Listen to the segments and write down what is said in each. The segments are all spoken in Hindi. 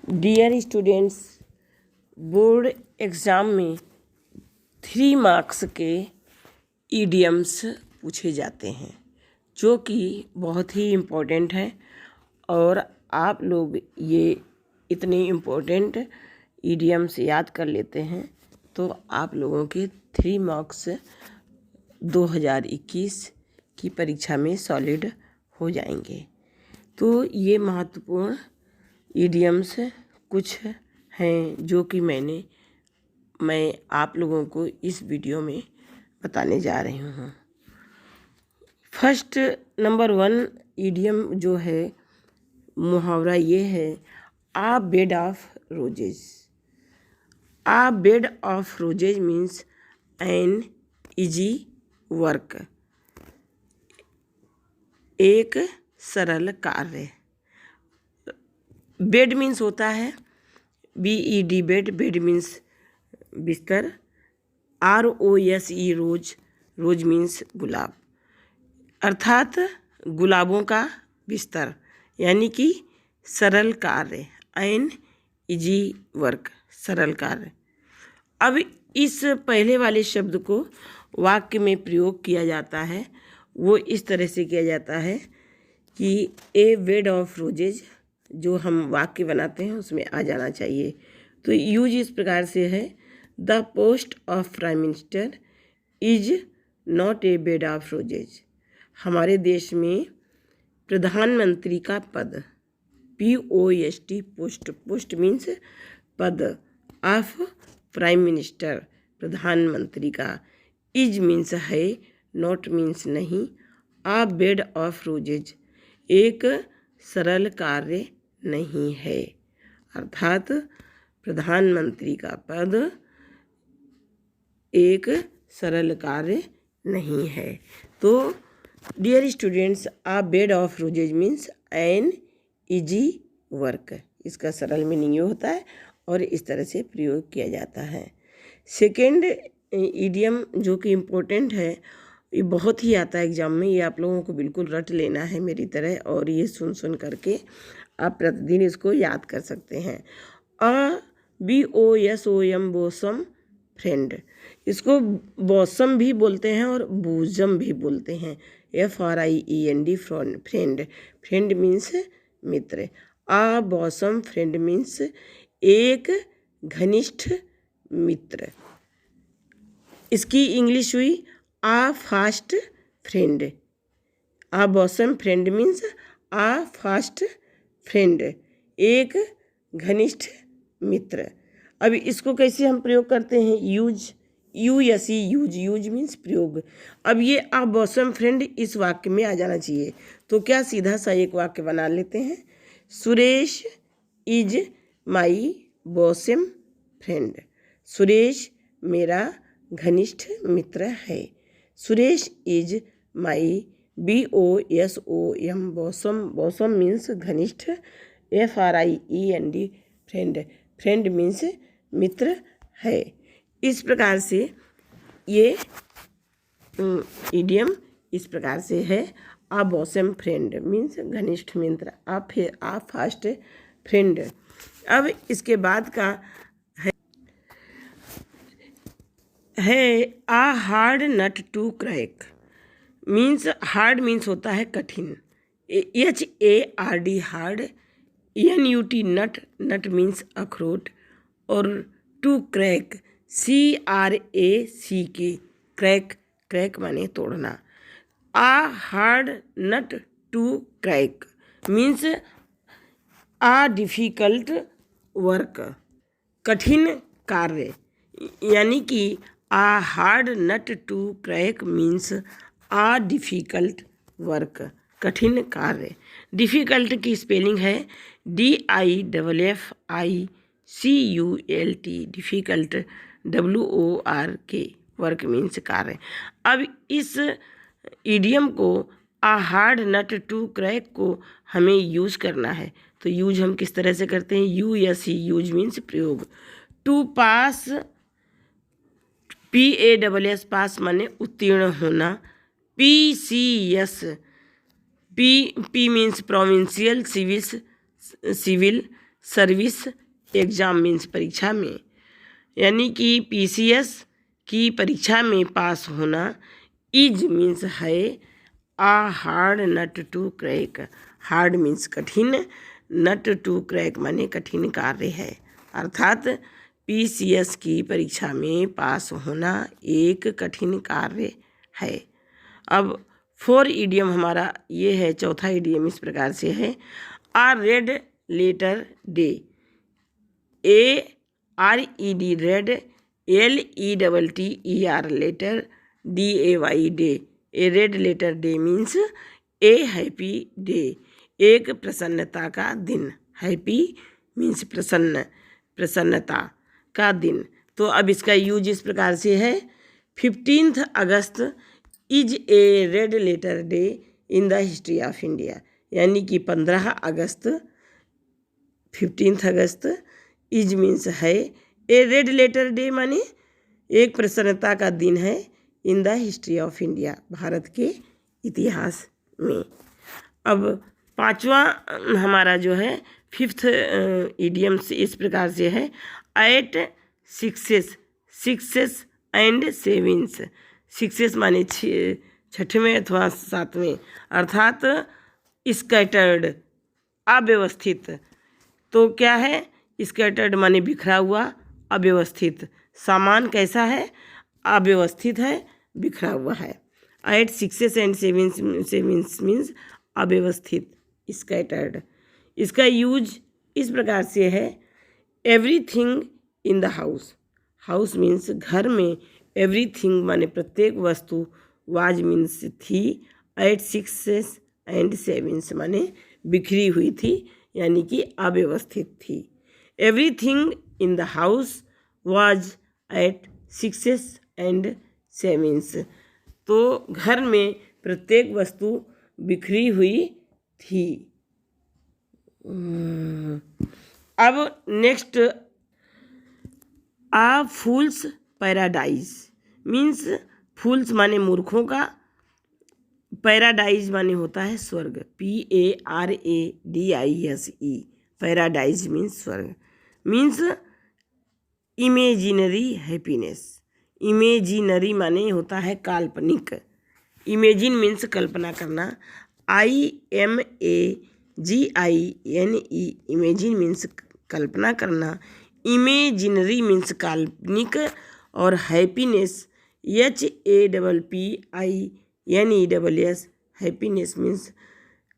डियर स्टूडेंट्स, बोर्ड एग्ज़ाम में 3 मार्क्स के ईडियम्स पूछे जाते हैं जो कि बहुत ही इम्पोर्टेंट है। और आप लोग ये इतने इम्पोर्टेंट ईडियम्स याद कर लेते हैं तो आप लोगों के 3 मार्क्स 2021 की परीक्षा में सॉलिड हो जाएंगे। तो ये महत्वपूर्ण ईडियम्स कुछ हैं जो कि मैं आप लोगों को इस वीडियो में बताने जा रही हूँ। फर्स्ट नंबर 1 ईडियम जो है, मुहावरा ये है, a bed of roses. A bed of roses means an easy work, एक सरल कार्य। बेड मीन्स होता है BED बेड, बेड मीन्स बिस्तर। ROSE रोज, रोज मीन्स गुलाब, अर्थात गुलाबों का बिस्तर, यानी कि सरल कार्य, एन इजी वर्क, सरल कार्य। अब इस पहले वाले शब्द को वाक्य में प्रयोग किया जाता है, वो इस तरह से किया जाता है कि ए बेड ऑफ रोजेज, जो हम वाक्य बनाते हैं उसमें आ जाना चाहिए। तो यूज इस प्रकार से है, the post of prime minister is not a bed of roses. हमारे देश में प्रधानमंत्री का पद, POST, पोस्ट, पोस्ट मीन्स पद, ऑफ प्राइम मिनिस्टर, प्रधानमंत्री का, इज मीन्स है, नॉट मीन्स नहीं, आ बेड ऑफ रोजेज, एक सरल कार्य नहीं है, अर्थात प्रधानमंत्री का पद एक सरल कार्य नहीं है। तो dear students, a bed of roses means an easy work, इसका सरल मीनिंग ये होता है और इस तरह से प्रयोग किया जाता है। सेकेंड ईडियम जो कि इम्पोर्टेंट है, ये बहुत ही आता है एग्जाम में, ये आप लोगों को बिल्कुल रट लेना है मेरी तरह, और ये सुन करके आप प्रतिदिन इसको याद कर सकते हैं। BOSOM, bosom, friend. इसको बॉसम भी बोलते हैं और बूजम भी बोलते हैं, FRIEND, फ्रेंड। फ्रेंड मीन्स मित्र। आ बॉसम फ्रेंड मीन्स एक घनिष्ठ मित्र। इसकी इंग्लिश हुई a fast friend. A bosom friend means a fast friend, एक घनिष्ठ मित्र। अब इसको कैसे हम प्रयोग करते हैं, use, USE, use, use means प्रयोग। अब ये आ बॉसम फ्रेंड इस वाक्य में आ जाना चाहिए, तो क्या सीधा सा एक वाक्य बना लेते हैं, Suresh is my bosom friend. Suresh मेरा घनिष्ठ मित्र है। Suresh is my BOSOM, bosom, bosom means घनिष्ठ, FRIEND, फ्रेंड, फ्रेंड मीन्स मित्र है। इस प्रकार से ये इडियम इस प्रकार से है, आ बॉसम फ्रेंड मीन्स घनिष्ठ मित्र, आ फास्ट फ्रेंड। अब इसके बाद का है a hard nut to crack. Means hard means होता है कठिन, HARD hard, NUT nut, nut means अखरोट, और to crack CRACK, crack, crack माने तोड़ना। A hard nut to crack means a difficult work, कठिन कार्य, यानी कि a hard nut to crack means a difficult work, कठिन कार्य। डिफ़िकल्ट की स्पेलिंग है DIFFICULT, difficult, WORK, work means कार्य। अब इस इडियम को a hard nut to crack को हमें यूज करना है, तो यूज हम किस तरह से करते हैं, USE, यूज मीन्स प्रयोग। टू पास, PASS, पास माने उत्तीर्ण होना। PCS, P means provincial, civil, service exam means परीक्षा में, यानी कि पीसीएस की परीक्षा में पास होना। इज मीन्स है a hard nut to crack, hard means कठिन, नट टू क्रैक माने कठिन कार्य है, अर्थात पीसीएस की परीक्षा में पास होना एक कठिन कार्य है। अब 4 इडियम हमारा ये है, चौथा इडियम इस प्रकार से है। A red letter day, ARED red, LETTER letter, DAY day. A red letter day means a happy day, एक प्रसन्नता का दिन। हैप्पी मीन्स प्रसन्न, प्रसन्नता का दिन। तो अब इसका यूज इस प्रकार से है। 15 अगस्त is a red letter day in the history of India, यानी कि 15 अगस्त, 15 अगस्त, इज मीन्स है, ए रेड लेटर डे माने एक प्रसन्नता का दिन है, इन the history of India, Bharat के इतिहास में। अब 5वां हमारा जो है 5th इडियम्स इस प्रकार से है। 8 sixes, sixes and sevens, sixes माने 6वें अथवा 7वें, अर्थात स्कैटर्ड, अव्यवस्थित। तो क्या है, स्कैटर्ड माने बिखरा हुआ, अव्यवस्थित। सामान कैसा है, अव्यवस्थित है, बिखरा हुआ है। 8 सिक्सेस एंड सेवेंस मीन्स अव्यवस्थित, स्कैटर्ड। इसका यूज इस प्रकार से है। Everything in the house, house means घर में, एवरीथिंग माने प्रत्येक वस्तु, वाज मीन्स थी, 8 सिक्सेस एंड सेवेंस माने बिखरी हुई थी, यानी कि अव्यवस्थित थी। Everything in the house was 8 sixes and sevens, तो घर में प्रत्येक वस्तु बिखरी हुई थी। अब नेक्स्ट, आ फूल्स पैराडाइज मीन्स, फूल्स माने मूर्खों का, पैराडाइज माने होता है स्वर्ग, PARADISE, पैराडाइज मीन्स स्वर्ग। मीन्स इमेजिनरी हैप्पीनेस, इमेजिनरी माने होता है काल्पनिक, इमेजिन मीन्स कल्पना करना, IMAGINE, इमेजिन मीन्स कल्पना करना, इमेजिनरी मीन्स काल्पनिक, और हैप्पीनेस HAPPINESS, हैप्पीनेस मीन्स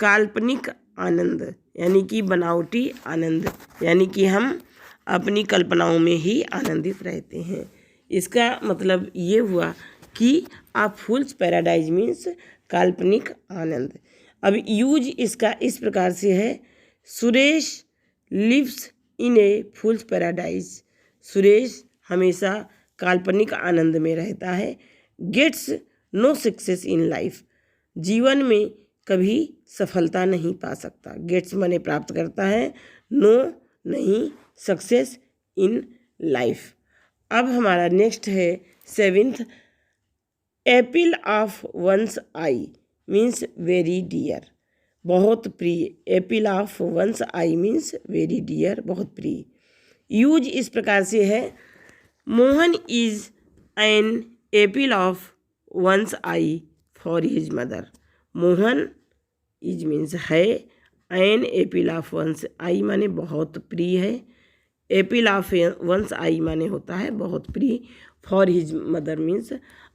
काल्पनिक आनंद, यानी कि बनावटी आनंद, यानी कि हम अपनी कल्पनाओं में ही आनंदित रहते हैं। इसका मतलब ये हुआ कि आप फूल्स पैराडाइज मीन्स काल्पनिक आनंद। अब यूज इसका इस प्रकार से है। Suresh lives in a fool's paradise, Suresh हमेशा काल्पनिक आनंद में रहता है। Gets no success in life, जीवन में कभी सफलता नहीं पा सकता। गेट्स माने प्राप्त करता है, नो नहीं, सक्सेस इन लाइफ। अब हमारा नेक्स्ट है 7th, apple of one's eye means very dear, बहुत प्रिय। Apple of one's eye means very dear, बहुत प्रिय। यूज इस प्रकार से है। Mohan is an apple of one's eye for his mother, Mohan is means है, an apple of one's eye माने बहुत प्रिय है, एपिल ऑफ वंस आई माने होता है बहुत प्रिय, फॉर हिज मदर मीन्स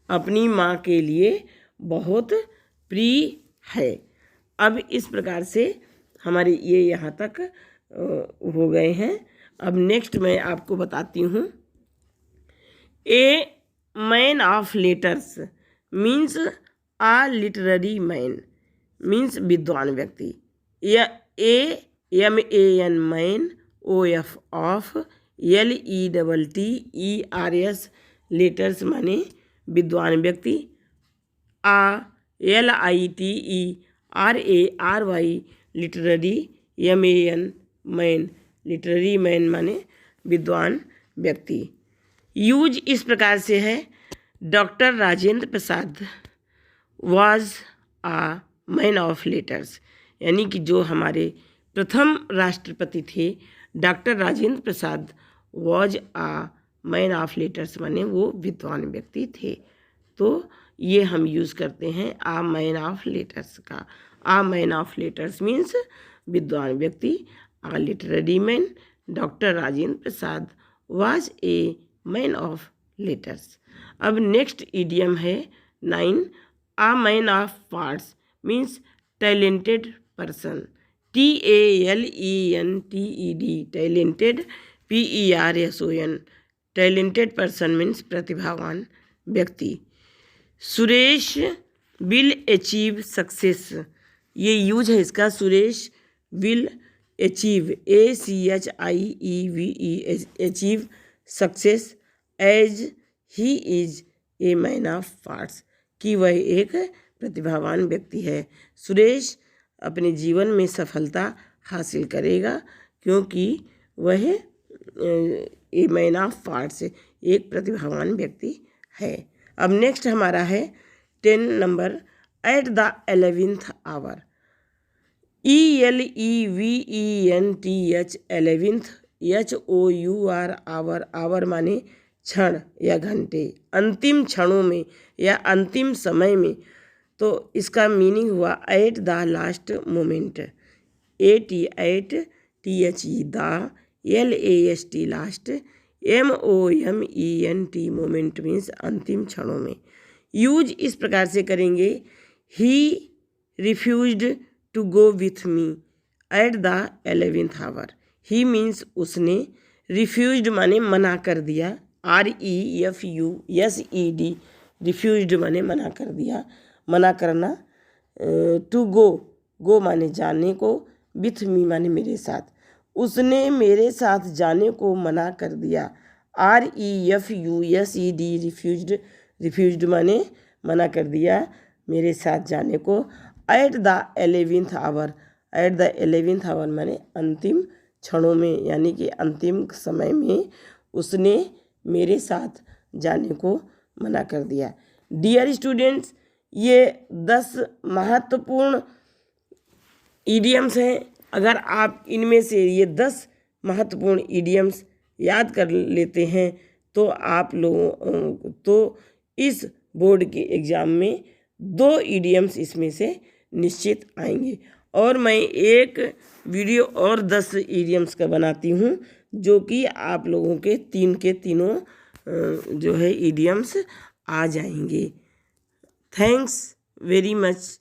अपनी माँ के लिए बहुत प्रिय है। अब इस प्रकार से हमारे ये यहाँ तक हो गए हैं। अब नेक्स्ट मैं आपको बताती हूँ। A man of letters means a literary man, means विद्वान व्यक्ति। या AMAN man, OF of, LETTERS letters माने विद्वान व्यक्ति। LITERARY literary, MAN man, literary man माने विद्वान व्यक्ति। यूज इस प्रकार से है। Doctor Rajendra Prasad was a man of letters, यानी कि जो हमारे प्रथम राष्ट्रपति थे doctor Rajendra Prasad was a man of letters, माने वो विद्वान व्यक्ति थे। तो ये हम यूज़ करते हैं आ मैन ऑफ लेटर्स का। A man of letters means विद्वान व्यक्ति। A literary man doctor Rajendra Prasad was a man of letters. अब नेक्स्ट इडियम है 9, a man of parts means talented person. TALENTED talented, PERSON talented person means प्रतिभावान व्यक्ति। सुरेश विल अचीव सक्सेस, ये यूज है इसका, Suresh will achieve ACHIEVE achieve success as he is a man of parts, कि वह एक प्रतिभावान व्यक्ति है। सुरेश अपने जीवन में सफलता हासिल करेगा क्योंकि वह ए मैन ऑफ पार्ट्स एक प्रतिभावान व्यक्ति है। अब नेक्स्ट हमारा है 10 number, at the 11th hour. ELEVENTH 11th HOUR hour, hour माने क्षण या घंटे, अंतिम क्षणों में या अंतिम समय में। तो इसका मीनिंग हुआ at the last moment, AT the, LAST last, MOMENT moment means अंतिम क्षणों में। यूज इस प्रकार से करेंगे, he refused to go with me at the 11th hour. He means उसने, रिफ्यूज्ड माने मना कर दिया, REFUSED रिफ्यूज्ड माने मना कर दिया, मना करना। टू गो, गो माने जाने को, विथ मी माने मेरे साथ, उसने मेरे साथ जाने को मना कर दिया। REFUSED रिफ्यूज्ड, रिफ्यूज्ड माने मना कर दिया मेरे साथ जाने को। At the 11th hour, at the 11th hour माने अंतिम क्षणों में, यानी कि अंतिम समय में उसने मेरे साथ जाने को मना कर दिया। डियर स्टूडेंट्स, ये 10 महत्वपूर्ण इडियम्स हैं। अगर आप इनमें से ये 10 महत्वपूर्ण इडियम्स याद कर लेते हैं तो आप लोगों तो इस बोर्ड के एग्ज़ाम में 2 इडियम्स इसमें से निश्चित आएंगे। और मैं एक वीडियो और 10 इडियम्स का बनाती हूँ जो कि आप लोगों के 3 के तीनों जो है इडियम्स आ जाएंगे। Thanks very much.